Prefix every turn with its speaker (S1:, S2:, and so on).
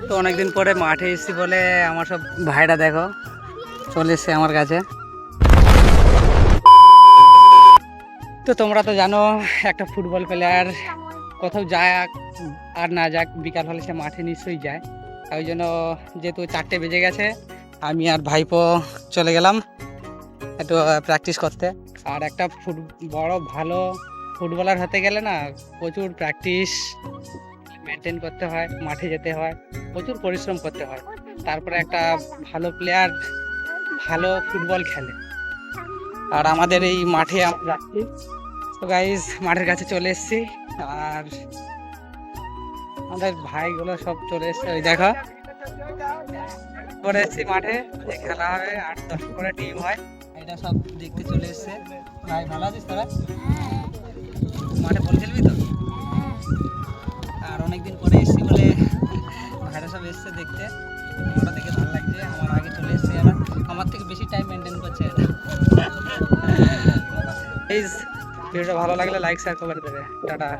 S1: তো অনেকদিন পরে মাঠে এসেছি বলে আমার সব ভাইরা দেখো চলে এসছে আমার কাছে। তো তোমরা তো জানো একটা ফুটবল প্লেয়ার কোথাও যাক আর না যাক বিকাল হলে সে মাঠে নিশ্চয়ই যায়। ওই জন্য যেহেতু 4টে বেজে গেছে আমি আর ভাইপো চলে গেলাম একটু প্র্যাকটিস করতে। আর একটা বড় ভালো ফুটবলার হতে গেলে না প্রচুর প্র্যাকটিস মেনটেন করতে হয়, মাঠে যেতে হয়, প্রচুর পরিশ্রম করতে হয়, তারপরে একটা ভালো প্লেয়ার ভালো ফুটবল খেলে। আর আমাদের এই মাঠে আমরা যাচ্ছি। তো গাইজ মাঠের কাছে চলে এসেছি আর আমাদের ভাইগুলো সব চলে এসছে। ওই দেখো পরে এসেছি মাঠে, খেলা হবে 8-10 করে টিম হয়, এটা সব দেখতে চলে এসছে। ভাই ভালো আছিস তোরা? মাঠে বল খেলবি তো? আর অনেকদিন পরে এসছি বলে ভাইরা সব এসছে দেখতে, ওটা দেখে ভালো লাগছে। আমার আগে চলে এসছে, আমার থেকে বেশি টাইম মেনটেন করছে। প্লিজ ভিডিওটা ভালো লাগলে লাইক শেয়ার করে দেবে। টাটা।